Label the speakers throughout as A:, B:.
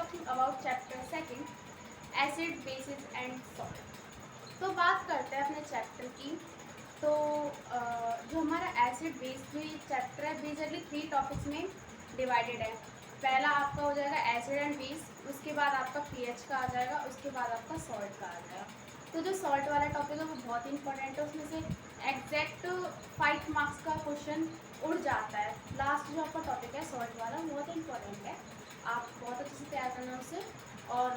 A: Talking about chapter second acid basis and salt. तो बात करते हैं अपने चैप्टर की। तो जो हमारा एसिड बेस जो ये चैप्टर है बेसिकली 3 टॉपिक्स में डिवाइडेड है। पहला आपका हो जाएगा एसिड एंड बेस, उसके बाद आपका पीएच का आ जाएगा, उसके बाद आपका सॉल्ट का आ जाएगा। तो जो सॉल्ट वाला टॉपिक है वो बहुत इंपॉर्टेंट है, उसमें से एग्जैक्ट 5 मार्क्स का क्वेश्चन उड़ जाता है। लास्ट जो आपका टॉपिक है सॉल्ट वाला बहुत इंपॉर्टेंट है, आप बहुत अच्छे से तैयार करना उससे। और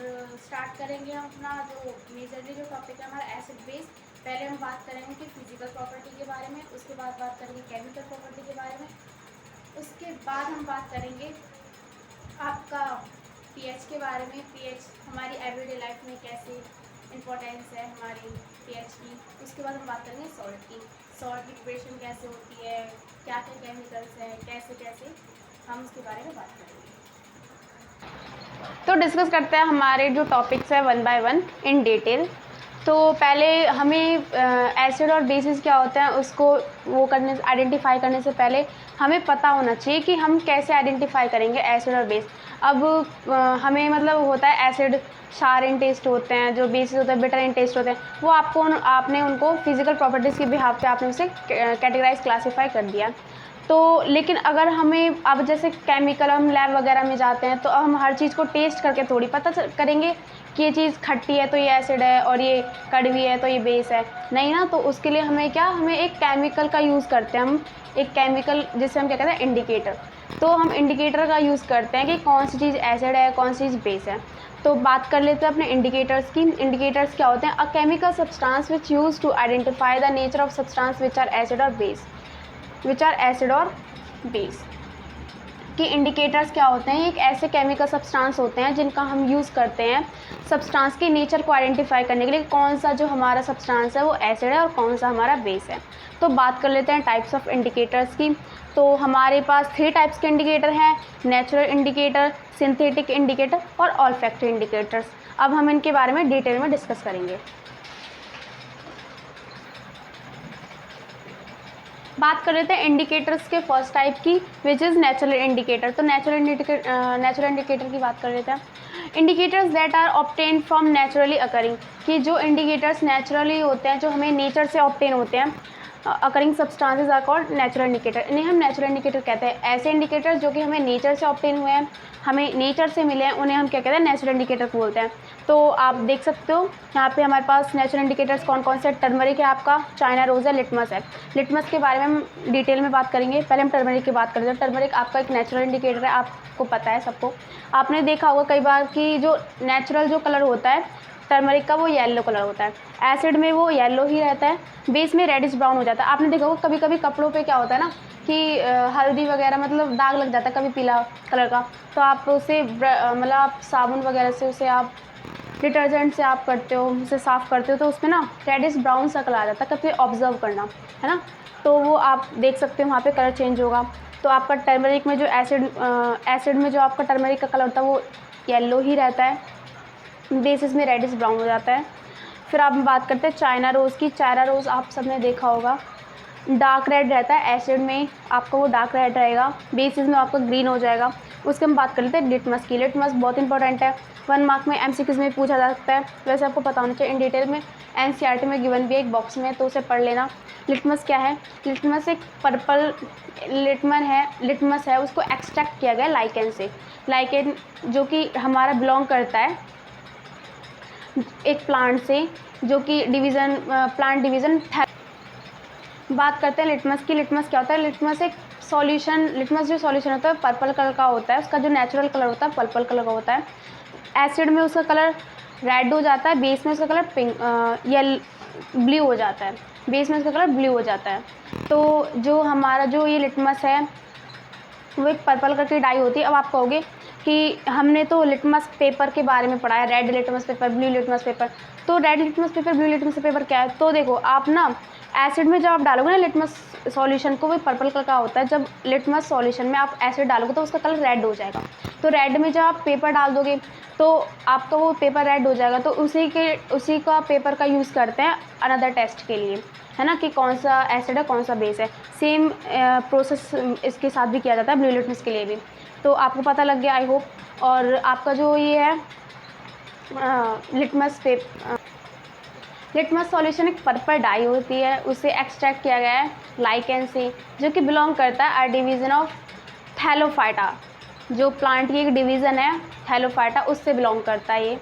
A: स्टार्ट करेंगे हम अपना जो मेजरली जो टॉपिक है हमारा एसिड बेस। पहले हम बात करेंगे कि फिजिकल प्रॉपर्टी के बारे में, उसके बाद बात करेंगे केमिकल प्रॉपर्टी के बारे में, उसके बाद हम बात करेंगे आपका पीएच के बारे में। पीएच हमारी एवरीडे लाइफ में कैसे इम्पोर्टेंस है हमारी पीएच की। उसके बाद हम बात करेंगे सॉल्ट की, सॉल्ट की प्रिपरेशन कैसे होती है, क्या क्या केमिकल्स हैं, कैसे कैसे हम उसके बारे में बात करेंगे।
B: तो डिस्कस करते हैं हमारे जो टॉपिक्स है 1 बाय 1 इन डिटेल। तो पहले हमें एसिड और बेसिस क्या होता है उसको वो करने से आइडेंटिफाई करने से पहले हमें पता होना चाहिए कि हम कैसे आइडेंटिफाई करेंगे एसिड और बेस। अब हमें मतलब होता है एसिड शार इन टेस्ट होते हैं, जो बेसिस होता है बिटर इन टेस्ट होते हैं। वो आपने उनको फिजिकल प्रॉपर्टीज़ के बिहाफ पे आपने उसे कैटेगराइज क्लासीफाई कर दिया। तो लेकिन अगर हमें अब जैसे केमिकल हम लैब वगैरह में जाते हैं तो अब हम हर चीज़ को टेस्ट करके थोड़ी पता करेंगे कि ये चीज़ खट्टी है तो ये एसिड है और ये कड़वी है तो ये बेस है, नहीं ना। तो उसके लिए हमें एक केमिकल का यूज़ करते हैं, हम एक केमिकल जिसे हम क्या कहते हैं इंडिकेटर। तो हम इंडिकेटर का यूज़ करते हैं कि कौन सी चीज़ एसिड है कौन सी चीज़ बेस है। तो बात कर लेते हैं अपने इंडिकेटर्स की। इंडिकेटर्स क्या होते हैं? A chemical substance which use to identify the nature of substance which are acid और बेस। कि इंडिकेटर्स क्या होते हैं? एक ऐसे केमिकल सब्सटेंस होते हैं जिनका हम यूज़ करते हैं सब्सटेंस के नेचर को आइडेंटिफाई करने के लिए, कौन सा जो हमारा सब्सटेंस है वो एसिड है और कौन सा हमारा बेस है। तो बात कर लेते हैं टाइप्स ऑफ इंडिकेटर्स की। तो हमारे पास 3 टाइप्स के इंडिकेटर हैं, नेचुरल इंडिकेटर, सिंथेटिक इंडिकेटर और ऑल्फैक्टरी इंडिकेटर्स। अब हम इनके बारे में डिटेल में डिस्कस करेंगे। बात कर लेते हैं इंडिकेटर्स के फर्स्ट टाइप की, विच इज़ नेचुरल इंडिकेटर। तो नेचुरल इंडिकेटर की बात कर लेते हैं। Indicators that are obtain from naturally occurring, कि जो इंडिकेटर्स नेचुरली होते हैं, जो हमें नेचर से ऑब्टेन होते हैं, occurring substances are called natural indicator. इन्हें हम नेचुरल इंडिकेटर कहते हैं। ऐसे इंडिकेटर्स जो कि हमें नेचर से ऑब्टेन हुए हैं, हमें नेचर से मिले हैं, उन्हें हम क्या कहते हैं? नेचुरल इंडिकेटर बोलते हैं। तो आप देख सकते हो यहाँ पे हमारे पास नेचुरल इंडिकेटर्स कौन कौन से? टर्मरिक है आपका, चाइना रोज है, लिटमस है। लिटमस के बारे में हम डिटेल में बात करेंगे, पहले हम टर्मरिक की बात करते हैं। टर्मरिक आपका एक नेचुरल इंडिकेटर है, आपको पता है सबको। आपने देखा होगा कई बार कि जो नेचुरल जो कलर होता है टर्मरिक का वो येलो कलर होता है, एसिड में वो येलो ही रहता है, बेस में रेडिश ब्राउन हो जाता है। आपने देखा होगा कभी कभी कपड़ों पे क्या होता है ना कि हल्दी वगैरह मतलब दाग लग जाता है कभी पीला कलर का, तो आप उसे मतलब आप साबुन वगैरह से उसे आप डिटर्जेंट से आप करते हो, उसे साफ़ करते हो, तो उसमें ना रेडिश ब्राउन सा कलर आ जाता है। कभी ऑब्जर्व करना है ना, तो वो आप देख सकते हो वहाँ पे कलर चेंज होगा। तो आपका टर्मरिक में जो एसिड में जो आपका टर्मरिक का कलर होता है वो येलो ही रहता है, बेसिस में रेडिश ब्राउन हो जाता है। फिर आप बात करते हैं चाइना रोज़ की। चाइना रोज़ आप सबने देखा होगा, डार्क रेड रहता है, एसिड में आपका वो डार्क रेड रहेगा, बेसिस में आपका ग्रीन हो जाएगा। उसके हम बात कर लेते हैं लिटमस की। लिटमस बहुत इंपॉर्टेंट है, 1 मार्क में एमसीक्यूज में पूछा जा सकता है, वैसे आपको पता होना चाहिए। इन डिटेल में एनसीईआरटी में गिवन भी एक बॉक्स में, तो उसे पढ़ लेना। लिटमस क्या है? लिटमस एक पर्पल लिटमस है, उसको एक्सट्रैक्ट किया गया लाइकेन से। लाइकेन जो कि हमारा बिलोंग करता है एक प्लांट से, जो कि प्लांट डिवीज़न। बात करते हैं लिटमस की। लिटमस क्या होता है? लिटमस एक सॉल्यूशन, लिटमस जो सॉल्यूशन होता है पर्पल कलर का होता है, उसका जो नेचुरल कलर होता है पर्पल कलर का होता है। एसिड में उसका कलर रेड हो जाता है, बेस में उसका कलर ब्लू हो जाता है, बेस में उसका कलर ब्लू हो जाता है। तो जो हमारा जो ये लिटमस है वो एक पर्पल कलर की डाई होती है। अब आप कहोगे कि हमने तो लिटमस पेपर के बारे में पढ़ा है, red litmus paper, blue litmus paper. तो red litmus paper, blue litmus paper क्या है? तो देखो आप ना एसिड में जब आप डालोगे ना लिटमस सॉल्यूशन को, वो पर्पल कलर का होता है, जब लिटमस सॉल्यूशन में आप एसिड डालोगे तो उसका कलर रेड हो जाएगा। तो रेड में जब आप पेपर डाल दोगे तो आपका वो पेपर रेड हो जाएगा। तो उसी का पेपर का यूज़ करते हैं अनदर टेस्ट के लिए, है ना, कि कौन सा एसिड है कौन सा बेस है। सेम प्रोसेस इसके साथ भी किया जाता है ब्लू लिटमस के लिए भी। तो आपको पता लग गया आई होप। और आपका जो ये है लिटमस सॉल्यूशन एक पर्पल डाई होती है, उसे एक्सट्रैक्ट किया गया है लाइकेन से, जो कि बिलोंग करता है डिवीज़न ऑफ थैलोफाइटा, जो प्लांट की एक डिवीज़न है थैलोफाइटा, उससे बिलोंग करता है ये।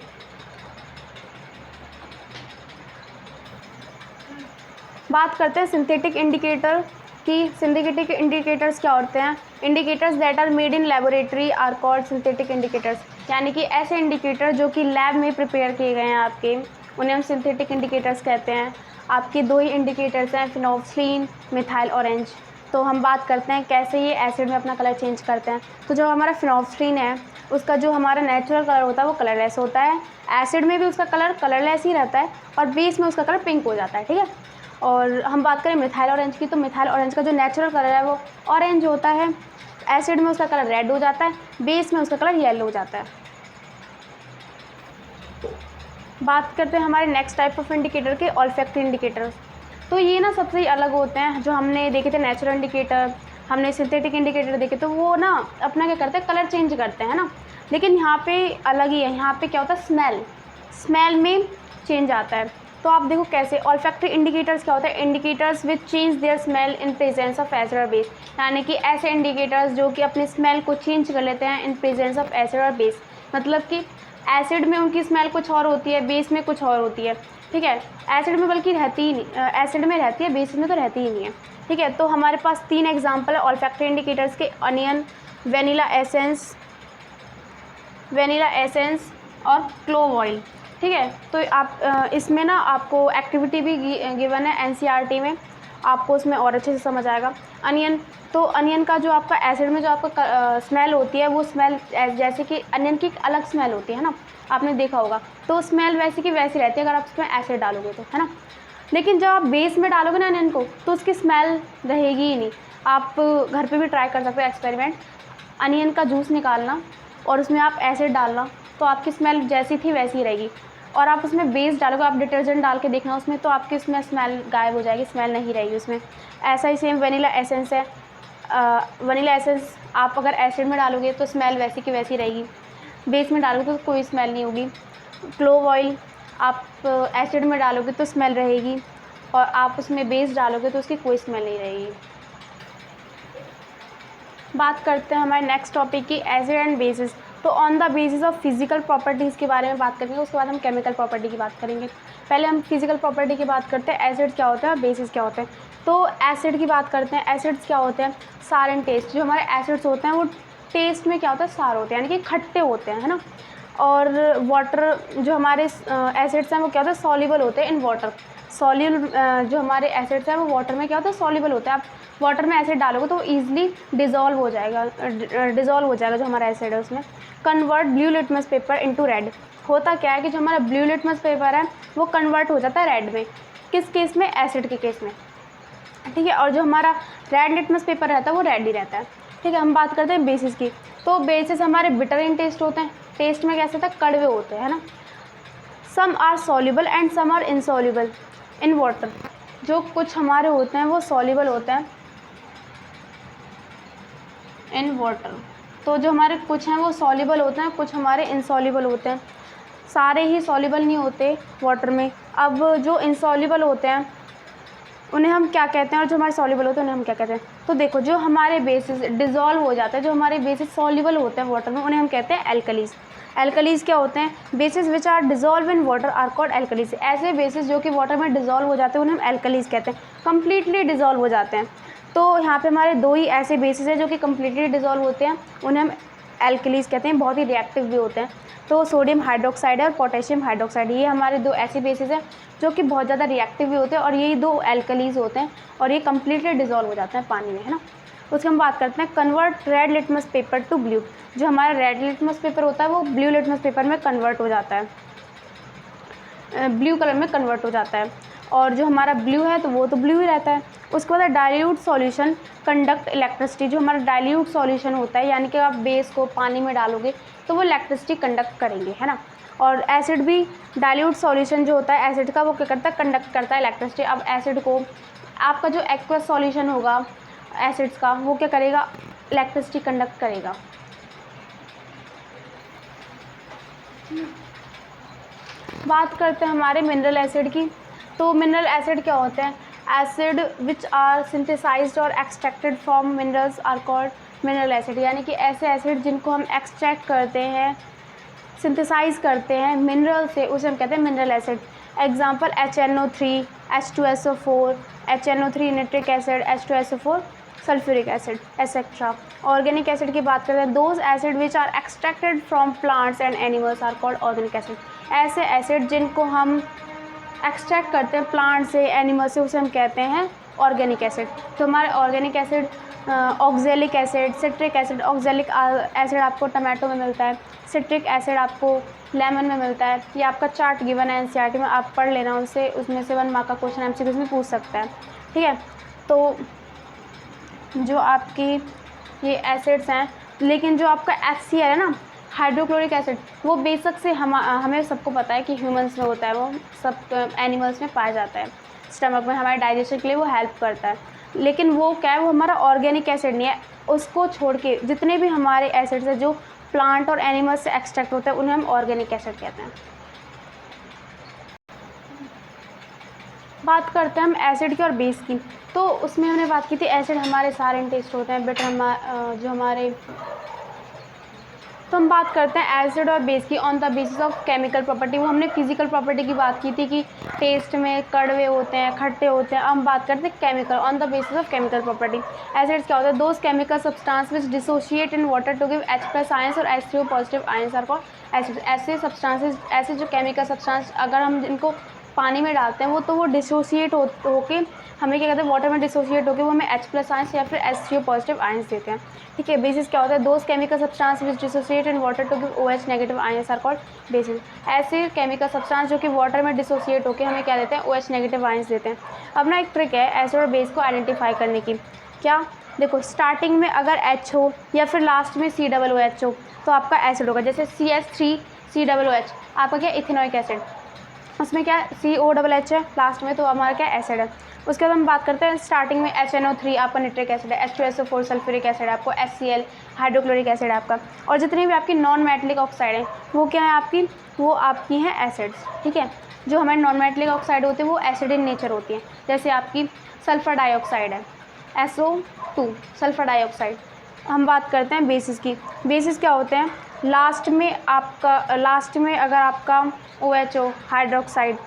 B: बात करते हैं सिंथेटिक इंडिकेटर की। सिंथेटिक इंडिकेटर्स क्या होते हैं? Indicators that are made in laboratory are called synthetic indicators, यानी कि ऐसे इंडिकेटर जो कि लैब में प्रिपेयर किए गए हैं आपके, उन्हें हम सिंथेटिक इंडिकेटर्स कहते हैं। आपके दो ही इंडिकेटर्स हैं, फिनोल्फ्थलीन, मिथाइल ऑरेंज। तो हम बात करते हैं कैसे ये एसिड में अपना कलर चेंज करते हैं। तो जो हमारा फिनोल्फ्थलीन है उसका जो हमारा नेचुरल कलर होता है वो कलरलेस होता है। एसिड में भी उसका कलर कलरलेस ही रहता है और बेस में उसका कलर पिंक हो जाता है, ठीक है। और हम बात करें मिथाइल ऑरेंज की, तो मिथाइल ऑरेंज का जो नेचुरल कलर है वो ऑरेंज होता है, एसिड में उसका कलर रेड हो जाता है, बेस में उसका कलर येलो हो जाता है। बात करते हैं हमारे नेक्स्ट टाइप ऑफ इंडिकेटर के, ऑल्फैक्टरी इंडिकेटर्स। तो ये ना सबसे अलग होते हैं। जो हमने देखे थे नेचुरल इंडिकेटर, हमने सिंथेटिक इंडिकेटर देखे, तो वो ना अपना क्या करते हैं, कलर चेंज करते हैं ना। लेकिन यहाँ पे अलग ही है, यहाँ पे क्या होता है, स्मेल में चेंज आता है। तो आप देखो कैसे। ऑल्फैक्टरी इंडिकेटर्स क्या होता है? Indicators which change their smell in presence of acid और बेस, यानी कि ऐसे इंडिकेटर्स जो कि अपने स्मेल को चेंज कर लेते हैं इन प्रेजेंस ऑफ एसिड और बेस। मतलब कि एसिड में उनकी स्मेल कुछ और होती है, बेस में कुछ और होती है, ठीक है। एसिड में बल्कि रहती ही नहीं, एसिड में रहती है, बेस में तो रहती ही नहीं है, ठीक है। तो हमारे पास 3 एग्जाम्पल है ऑल्फैक्टरी इंडिकेटर्स के, अनियन, वेनिला एसेंस और क्लोव ऑयल, ठीक है। तो आप इसमें ना आपको एक्टिविटी भी गिवन है एनसीईआरटी में, आपको उसमें और अच्छे से समझ आएगा। अनियन, तो अनियन का जो आपका एसिड में जो आपका स्मेल होती है वो स्मेल जैसे कि अनियन की एक अलग स्मेल होती है ना, आपने देखा होगा। तो स्मेल वैसी की वैसी रहती है अगर आप उसमें एसिड डालोगे तो, है ना। लेकिन जब आप बेस में डालोगे ना अनियन को, तो उसकी स्मेल रहेगी ही नहीं। आप घर पे भी ट्राई कर सकते हो एक्सपेरिमेंट, अनियन का जूस निकालना और उसमें आप एसिड डालना, तो आपकी स्मेल जैसी थी वैसी ही रहेगी। और आप उसमें बेस डालोगे, आप डिटर्जेंट डाल के देखना उसमें, तो आपकी उसमें स्मेल गायब हो जाएगी, स्मेल नहीं रहेगी उसमें। ऐसा ही सेम वनीला एसेंस है। वनीला एसेंस आप अगर एसिड में डालोगे तो स्मेल वैसी की वैसी रहेगी, बेस में डालोगे तो कोई स्मेल नहीं होगी। क्लोव ऑयल आप एसिड में डालोगे तो स्मेल रहेगी और आप उसमें बेस डालोगे तो उसकी कोई स्मेल नहीं रहेगी। बात करते हैं हमारे नेक्स्ट टॉपिक की, एसिड एंड बेसिस। तो on the basis of physical properties के बारे में बात करेंगे, उसके बाद हम केमिकल प्रॉपर्टी की बात करेंगे। पहले हम फिजिकल प्रॉपर्टी की बात करते हैं, एसिड क्या होता है और बेसिस क्या होते हैं। तो एसिड की बात करते हैं। एसिड्स क्या होते हैं? सार एंड टेस्ट। जो हमारे एसिड्स होते हैं वो टेस्ट में क्या होता है, सार होते हैं, यानी कि खट्टे होते हैं, है ना। और वाटर, जो हमारे एसिड्स हैं वो क्या होता है, सॉल्युबल होते हैं इन वाटर। जो हमारे एसिड्स हैं वो वाटर में क्या होता है, सॉल्युबल होता है। आप वाटर में एसिड डालोगे तो ईजिली डिज़ोल्व हो जाएगा जो हमारा एसिड है उसमें। Convert blue litmus paper into red. होता क्या है कि जो हमारा ब्लू लिटमस पेपर है वो कन्वर्ट हो जाता है रेड में। किस केस में? एसिड के केस में, ठीक है। और जो हमारा रेड लिटमस पेपर रहता है वो रेड ही रहता है, ठीक है। हम बात करते हैं बेसिस की। तो बेसिस हमारे बिटर इन टेस्ट होते हैं, टेस्ट में कैसे होता है, कड़वे होते हैं, है ना। Some are soluble and some are insoluble in water. जो कुछ हमारे होते हैं वो सॉल्युबल होते हैं इन वाटर। तो जो हमारे कुछ हैं वो सॉल्युबल होते हैं, कुछ हमारे इनसॉल्युबल होते हैं। सारे ही सॉल्युबल नहीं होते वाटर में। अब जो इनसॉल्युबल होते हैं उन्हें हम क्या कहते हैं और जो हमारे सॉल्युबल होते हैं उन्हें हम क्या कहते हैं? तो देखो, जो हमारे बेसिस डिज़ोल्व हो जाते हैं, जो हमारे बेसिस सॉल्युबल होते हैं वाटर में, उन्हें हम कहते हैं एल्कलीज। एल्कलीज क्या होते हैं? Bases which are dissolve in water are called alkalis. ऐसे बेसिस जो कि वाटर में डिज़ोल्व हो जाते हैं उन्हें हम एल्कलीज कहते हैं, कम्प्लीटली डिज़ोल्व हो जाते हैं। तो यहाँ पे हमारे 2 ही ऐसे बेसिस हैं जो कि कम्प्लीटली डिज़ोल्व होते हैं, उन्हें हम एल्कलीज कहते हैं, बहुत ही रिएक्टिव भी होते हैं। तो सोडियम हाइड्रोक्साइड है और पोटेशियम हाइड्रोक्साइड, ये हमारे 2 ऐसे बेसिस हैं जो कि बहुत ज़्यादा रिएक्टिव भी होते हैं और यही 2 एल्कलीज होते हैं और ये कम्प्लीटली डिज़ोल्व हो जाते हैं पानी में, है ना। उसकी हम बात करते हैं convert red litmus paper two blue. जो हमारा रेड लिटमस पेपर होता है वो ब्लू लिटमस पेपर में कन्वर्ट हो जाता है, ब्लू कलर में कन्वर्ट हो जाता है। और जो हमारा ब्लू है तो वो तो ब्लू ही रहता है। उसके बाद डाइल्यूट सॉल्यूशन कंडक्ट इलेक्ट्रिसिटी, जो हमारा डाइल्यूट सॉल्यूशन होता है यानी कि आप बेस को पानी में डालोगे तो वो इलेक्ट्रिसिटी कंडक्ट करेंगे, है ना। और एसिड भी डाइल्यूट सॉल्यूशन जो होता है एसिड का वो क्या करता है, कंडक्ट करता है इलेक्ट्रिसिटी। अब एसिड को आपका जो एक्वस सॉल्यूशन होगा एसिड्स का वो क्या करेगा, इलेक्ट्रिसिटी कंडक्ट करेगा। बात करते हैं हमारे मिनरल एसिड की। तो मिनरल एसिड क्या होते हैं, एसिड विच आर सिंथेसाइज्ड और extracted from minerals are called mineral acid, यानी कि ऐसे एसिड जिनको हम एक्सट्रैक्ट करते हैं, सिंथेसाइज करते हैं मिनरल से, उसे हम कहते हैं mineral acid. Example HNO3, H2SO4, HNO3 nitric acid, H2SO4 sulphuric acid etcetera. Organic acid की बात करते हैं, those acid which are extracted from plants and animals are called organic acid. ऐसे एसिड जिनको हम एक्सट्रैक्ट करते हैं प्लांट से, एनिमल से, उसे हम कहते हैं ऑर्गेनिक एसिड। तो हमारे organic acid oxalic acid, citric acid. Oxalic acid आपको टमाटो में मिलता है, सिट्रिक एसिड आपको लेमन में मिलता है। ये आपका चार्ट गिवन है NCERT में, आप पढ़ लेना उससे, उसमें से 1 मार्क का क्वेश्चन MCQ में पूछ सकता है, ठीक है। तो जो आपकी ये एसिड्स हैं, लेकिन जो आपका HCl है ना, हाइड्रोक्लोरिक एसिड, वो बेशक से हमें सबको पता है कि ह्यूमंस में होता है, वो सब एनिमल्स में पाया जाता है, स्टमक में हमारे डाइजेशन के लिए वो हेल्प करता है। लेकिन वो क्या है, वो हमारा ऑर्गेनिक एसिड नहीं है। उसको छोड़ के जितने भी हमारे एसिड्स हैं जो प्लांट और एनिमल्स से एक्सट्रैक्ट होते हैं उन्हें हम ऑर्गेनिक एसिड कहते हैं। बात करते हैं हम एसिड की और बेस की। तो उसमें हमने बात की थी एसिड हमारे सारे टेस्ट होते हैं, बट जो हमारे, तो हम बात करते हैं एसिड और बेस की on the basis of chemical property. वो हमने फिजिकल प्रॉपर्टी की बात की थी कि टेस्ट में कड़वे होते हैं, खट्टे होते हैं। अब हम बात करते हैं chemical, on the basis of chemical property. Acids क्या होता है, those chemical substance which dissociate in water to give H+ ions और H3O positive ions are called acid. ऐसे सब्सटेंसेस, ऐसे जो केमिकल सब्सटेंस अगर हम जिनको पानी में डालते हैं वो तो वो डिसोशिएट होके हमें क्या कहते हैं, वाटर में डिसोशिएट होकर वो हमें H+ आयंस या फिर H3O पॉजिटिव आयंस देते हैं, ठीक है। बेसिस क्या होता है, those chemical substance which dissociate in water to give OH negative ions are called bases. ऐसे केमिकल सब्सटेंस जो कि वाटर में डिसोशिएट होकर हमें क्या देते हैं, OH नेगेटिव आयंस देते हैं। अब ना एक ट्रिक है एसिड और बेस को आइडेंटिफाई करने की। क्या, देखो स्टार्टिंग में अगर H हो या फिर लास्ट में COOH हो तो आपका एसिड होगा। जैसे CH3COOH आपका क्या, इथेनॉइक एसिड, उसमें क्या COOH है लास्ट में, तो हमारा क्या एसिड है। उसके बाद हम बात करते हैं स्टार्टिंग में HNO3 आपका नाइट्रिक एसिड है, H2SO4 सल्फ्यूरिक एसिड है आपको, HCl हाइड्रोक्लोरिक एसिड है आपका। और जितनी भी आपकी नॉन मेटलिक ऑक्साइड हैं वो क्या है आपकी, वो आपकी हैं एसिड्स, ठीक है। जो हमारे नॉन मेटलिक ऑक्साइड होते हैं वो एसिड इन नेचर होती हैं। जैसे आपकी सल्फर डाइऑक्साइड है, SO2 सल्फर डाइऑक्साइड। हम बात करते हैं बेसिस की। बेसिस क्या होते हैं, लास्ट में अगर आपका OH हो, हाइड्रोक्साइड,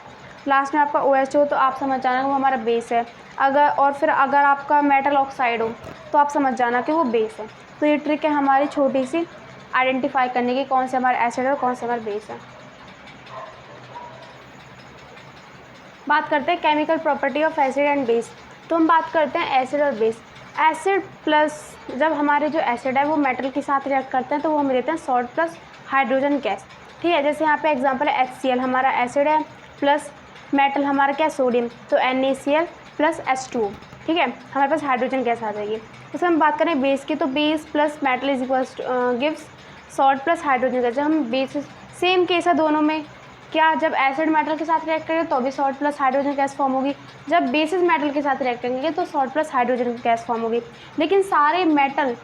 B: लास्ट में आपका OH हो तो आप समझ जाना वो हमारा बेस है। अगर आपका मेटल ऑक्साइड हो तो आप समझ जाना कि वो बेस है। तो ये ट्रिक है हमारी छोटी सी आइडेंटिफाई करने की, कौन से हमारे एसिड और कौन से हमारे बेस है। बात करते हैं chemical property of acid and base. तो हम बात करते हैं एसिड और बेस। एसिड प्लस, जब हमारे जो एसिड है वो मेटल के साथ रिएक्ट करते हैं तो वो हमें देते हैं सॉल्ट प्लस हाइड्रोजन गैस, ठीक है। जैसे यहाँ पे एग्जांपल है HCl हमारा एसिड है प्लस मेटल हमारा क्या, सोडियम, तो NaCl प्लस H2O, ठीक है, हमारे पास हाइड्रोजन गैस आ जाएगी। उसमें हम बात करें बेस की, तो base plus metal is equals gives salt plus hydrogen gas. जब हम बेस, सेम केस है दोनों में, क्या जब एसिड मेटल के साथ रिएक्ट करेंगे तो भी salt plus hydrogen gas form होगी, जब बेसिस मेटल के साथ रिएक्ट करेंगे तो salt plus hydrogen gas form होगी। लेकिन सारे मेटल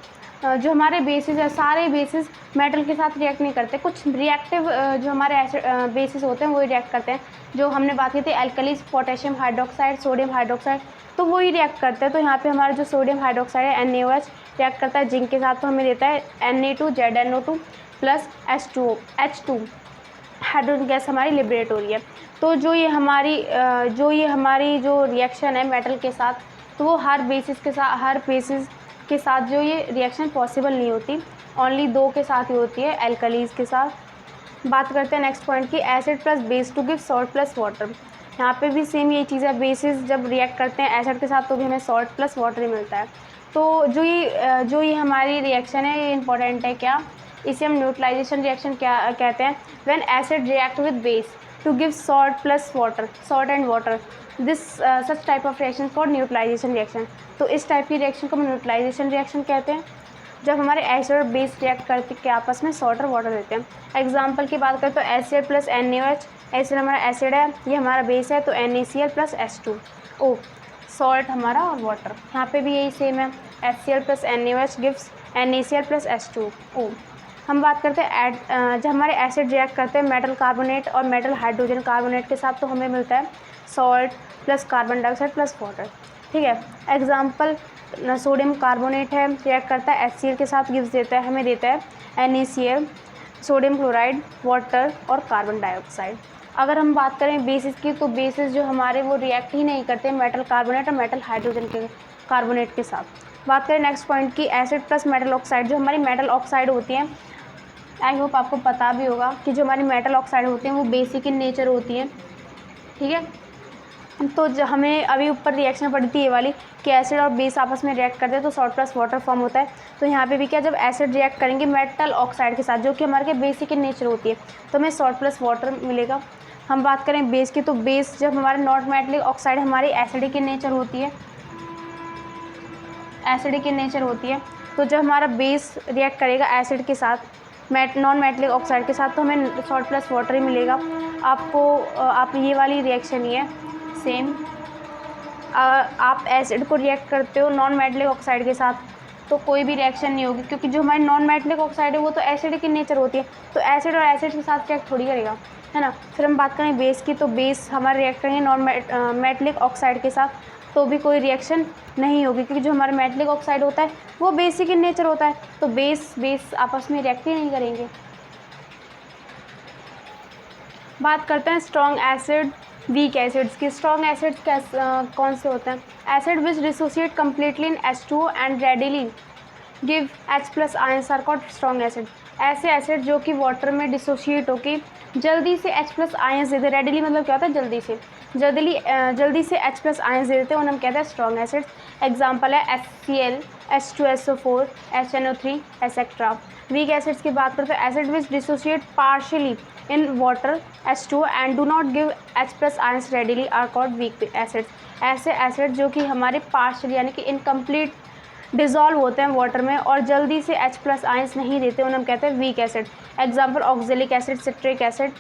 B: जो हमारे बेसिस है, सारे बेसिस मेटल के साथ रिएक्ट नहीं करते। कुछ रिएक्टिव जो हमारे एसिड बेसिस होते हैं वो रिएक्ट करते हैं। जो हमने बात की थी alkalis, potassium hydroxide, sodium hydroxide, तो वही रिएक्ट करते हैं। तो यहाँ पे हमारा जो सोडियम हाइड्रोक्साइड है NaOH रिएक्ट करता है जिंक के साथ, तो हमें देता है Na2ZNO2 plus H2 hydrogen gas हमारी लिबरेट हो रही है। तो जो ये हमारी जो रिएक्शन है मेटल के साथ, तो वो हर बेसिस के साथ जो ये रिएक्शन पॉसिबल नहीं होती, ओनली 2 के साथ ही होती है, एल्कलीज के साथ। बात करते हैं नेक्स्ट पॉइंट की, acid plus base to give salt plus water. यहाँ पे भी सेम यही चीज़ है, बेसिस जब रिएक्ट करते हैं एसिड के साथ तो भी हमें सॉल्ट प्लस वाटर ही मिलता है। तो जो ये हमारी रिएक्शन है ये इंपॉर्टेंट है, क्या, इसे हम न्यूट्रलाइजेशन रिएक्शन क्या कहते हैं। When acid react with base to give salt plus water, salt and water, this such type of reaction called neutralization reaction. तो इस टाइप की रिएक्शन को हम न्यूट्रलाइजेशन रिएक्शन कहते हैं, जब हमारे एसिड और बेस रिएक्ट करते के आपस में सॉल्ट और वाटर देते हैं। एग्जांपल की बात करें तो एसिड प्लस NaOH, एसिड हमारा एसिड है, ये हमारा बेस है, तो NaCl प्लस H2O, सॉल्ट हमारा और वाटर। यहाँ पे भी यही सेम है, HCl plus NaOH gives NaCl plus H2O। हम बात करते हैं जब हमारे एसिड रिएक्ट करते हैं मेटल कार्बोनेट और मेटल हाइड्रोजन कार्बोनेट के साथ, तो हमें मिलता है salt plus carbon dioxide plus water. ठीक है, एग्जांपल सोडियम कार्बोनेट है, रिएक्ट करता है HCl के साथ, गिव्स देता है, हमें देता है NaCl, सोडियम क्लोराइड, वाटर और कार्बन डाइऑक्साइड। अगर हम बात करें बेसिस की, तो बेसिस जो हमारे वो रिएक्ट ही नहीं करते मेटल कार्बोनेट और मेटल हाइड्रोजन के कार्बोनेट के साथ। बात करें नेक्स्ट पॉइंट की, एसिड प्लस मेटल ऑक्साइड, जो हमारी मेटल ऑक्साइड होती हैं, आई होप आपको पता भी होगा कि जो हमारी मेटल ऑक्साइड होती हैं वो बेसिक इन नेचर होती हैं। ठीक है, तो हमें अभी ऊपर रिएक्शन पड़ी थी ये वाली कि एसिड और बेस आपस में रिएक्ट करते हैं तो सॉल्ट प्लस वाटर फॉर्म होता है। तो यहाँ पे भी क्या, जब एसिड रिएक्ट करेंगे मेटल ऑक्साइड के साथ जो कि हमारे बेसिक इन नेचर होती है, तो हमें सॉल्ट प्लस वाटर मिलेगा। हम बात करें बेस की, तो बेस जब हमारे नॉन मेटलिक ऑक्साइड हमारी एसिडिक इन नेचर होती है, एसिडिक इन नेचर होती है, तो जब हमारा बेस रिएक्ट करेगा एसिड के साथ नॉन मेटलिक ऑक्साइड के साथ, तो हमें सॉल्ट प्लस वाटर ही मिलेगा। आप ये वाली रिएक्शन ही है सेम, आप एसिड को रिएक्ट करते हो नॉन मेटलिक ऑक्साइड के साथ तो कोई भी रिएक्शन नहीं होगी, क्योंकि जो हमारी नॉन मेटलिक ऑक्साइड है वो तो एसिडिक इन नेचर होती है, तो एसिड और एसिड के साथ रिएक्ट थोड़ी करेगा, है ना। फिर हम बात करें बेस की, तो बेस हमारे रिएक्ट करेंगे नॉन मेटलिक ऑक्साइड के साथ, तो भी कोई रिएक्शन नहीं होगी, क्योंकि जो हमारा मेटलिक ऑक्साइड होता है वो बेसिक इन नेचर होता है, तो बेस आपस में रिएक्ट ही नहीं करेंगे। बात करते हैं स्ट्रॉन्ग एसिड वीक एसिड्स की। स्ट्रॉन्ग एसिड्स कौन से होते हैं? Acid which dissociate completely in H2O and readily give H+ ions are called strong acid. ऐसे एसिड जो कि वाटर में डिसोशिएट होकर जल्दी से H+ आयंस देते, रेडिली मतलब क्या होता है जल्दी से H+ आयंस दे देते हैं, उन्हें हम कहते हैं स्ट्रॉन्ग एसिड्स। एग्जांपल है HCl, H2SO4, HNO3 etcetera. Weak acids की बात करते हैं acid which dissociate partially in water H2O and do not give H+ ions readily are called weak acids. ऐसे एसिड जो कि हमारे पार्शियल यानी कि इनकम्प्लीट डिज़ोल्व होते हैं वाटर में और जल्दी से H+ आयंस नहीं देते, उन्हें हम कहते हैं weak acid. Example oxalic acid, citric acid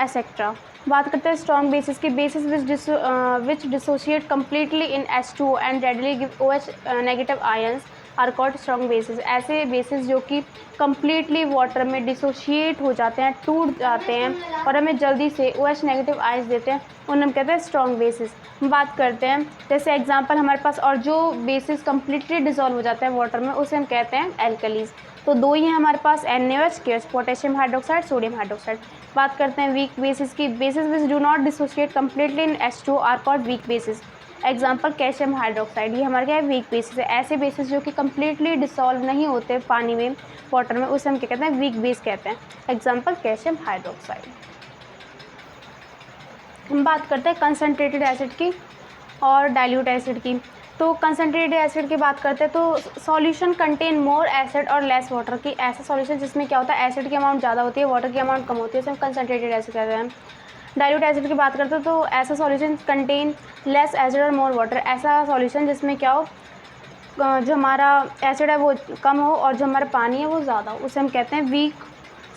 B: etcetera. बात करते हैं स्ट्रॉन्ग बेसिस की। Bases which dissociate completely in H2O and readily give OH negative ions are called strong bases. ऐसे बेसिस जो कि कम्प्लीटली वाटर में डिसोशिएट हो जाते हैं, टूट जाते हैं और हमें जल्दी से OH नेगेटिव आयंस देते हैं, उन्हें हम कहते हैं स्ट्रॉन्ग बेसिस। हम बात करते हैं जैसे एग्जांपल हमारे पास, और जो बेसिस कम्प्लीटली डिसॉल्व हो जाता है वाटर में उसे हम कहते हैं एल्कलीज। तो दो ही हैं हमारे पास, NaOH, potassium hydroxide, sodium hydroxide. बात करते हैं वीक बेसिस की। Bases which do not dissociate completely in H2O are called weak bases. Example calcium hydroxide, ये हमारे क्या है वीक बेसिस है। ऐसे बेसिस जो कि कम्प्लीटली डिसॉल्व नहीं होते पानी में, वाटर में, उसे हम क्या कहते हैं वीक बेस कहते हैं। Example calcium hydroxide. हम बात करते हैं कंसनट्रेटेड एसिड की और डाइल्यूट एसिड की। तो कंसनट्रेटेड एसिड की बात करते हैं तो सॉल्यूशन कंटेन मोर एसिड और लेस वाटर की। ऐसा सॉल्यूशन जिसमें क्या होता है एसिड की अमाउंट ज़्यादा होती है, वाटर की अमाउंट कम होती है, उसे हम कंसनट्रेटेड एसिड कहते हैं। डाइल्यूट एसिड की बात करते हैं तो ऐसा सॉल्यूशन कंटेन लेस एसिड और मोर वाटर। ऐसा सॉल्यूशन जिसमें क्या हो, जो हमारा एसिड है वो कम हो और जो हमारा पानी है वो ज़्यादा हो, उसे हम कहते हैं वीक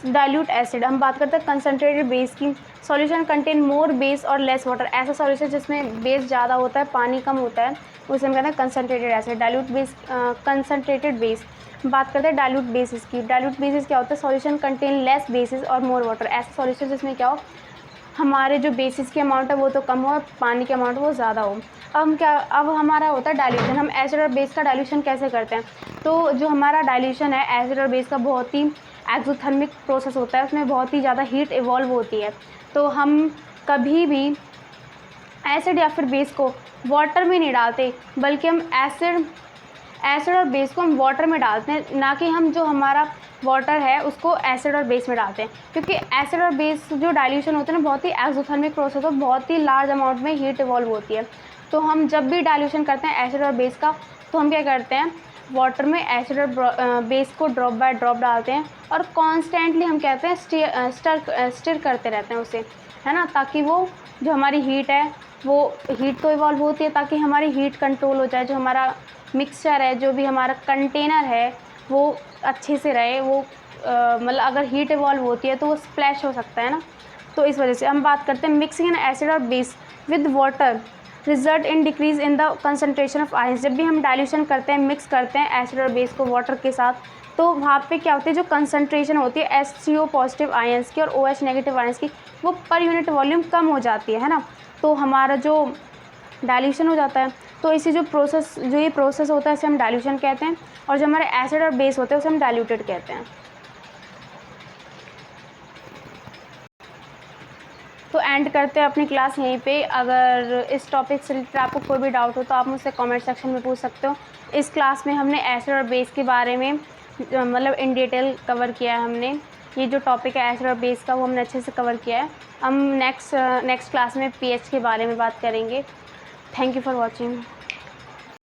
B: डाइल्यूट एसिड। हम बात करते हैं कंसनट्रेटेड बेस की। सॉल्यूशन कंटेन मोर बेस और लेस वाटर। ऐसा सॉल्यूशन जिसमें बेस ज़्यादा होता है, पानी कम होता है, उसे हम कहते हैं concentrated acid, dilute base, concentrated base. बात करते हैं डाइल्यूट बेसिस की। डाइल्यूट बेसिस क्या होता है? सॉल्यूशन कंटेन लेस बेसिस और मोर वाटर। ऐसा सॉल्यूशन जिसमें क्या हो, हमारे जो बेसिस की अमाउंट है वो तो कम हो, पानी की अमाउंट वो ज़्यादा हो। अब हमारा होता है डाइल्यूशन। हम एसिड और बेस का डाइल्यूशन कैसे करते हैं? तो जो हमारा डाइल्यूशन है एसिड और बेस का बहुत ही एक्सोथर्मिक प्रोसेस होता है, उसमें बहुत ही ज़्यादा हीट इवॉल्व होती है। तो हम कभी भी एसिड या फिर बेस को वाटर में नहीं डालते, बल्कि हम एसिड और बेस को हम वाटर में डालते हैं, ना कि हम जो हमारा वाटर है उसको एसिड और बेस में डालते हैं। क्योंकि एसिड और बेस जो डाइल्यूशन होते हैं ना, बहुत ही एक्सोथर्मिक प्रोसेस हो, बहुत ही लार्ज अमाउंट में हीट इवॉल्व होती है। तो हम जब भी डाइल्यूशन करते हैं एसिड और बेस का, तो हम क्या करते हैं वाटर में एसिड और बेस को ड्रॉप बाय ड्रॉप डालते हैं और कॉन्स्टेंटली हम कहते हैं स्टिर करते रहते हैं उसे। है ना, ताकि वो जो हमारी हीट है वो हीट तो इवॉल्व होती है ताकि हमारी हीट कंट्रोल हो जाए, जो हमारा मिक्सचर है, जो भी हमारा कंटेनर है वो अच्छे से रहे। वो मतलब अगर हीट इवॉल्व होती है तो वो स्प्लैश हो सकता है ना। तो इस वजह से हम बात करते हैं मिक्सिंग एन एसिड और base with water result in decrease in the concentration of ions. जब भी हम डाइल्यूशन करते हैं, मिक्स करते हैं एसिड और बेस को वाटर के साथ, तो वहाँ पे क्या होती है, जो कंसनट्रेशन होती है HCO पॉजिटिव आयंस की और OH नेगेटिव आयंस की, वो पर यूनिट वॉल्यूम कम हो जाती है ना। तो हमारा जो डाइल्यूशन हो जाता है, तो इसी जो ये प्रोसेस होता है इसे हम डाइल्यूशन कहते हैं, और जो हमारे एसिड और बेस होते हैं उसे हम डाइल्यूटेड कहते हैं। तो एंड करते हैं अपनी क्लास यहीं पे। अगर इस टॉपिक से रिलेटेड आपको कोई भी डाउट हो तो आप मुझसे कमेंट सेक्शन में पूछ सकते हो। इस क्लास में हमने एसिड और बेस के बारे में मतलब इन डिटेल कवर किया है हमने। ये जो टॉपिक है एसिड और बेस का वो हमने अच्छे से कवर किया है। हम नेक्स्ट क्लास में pH के बारे में बात करेंगे। Thank you for watching.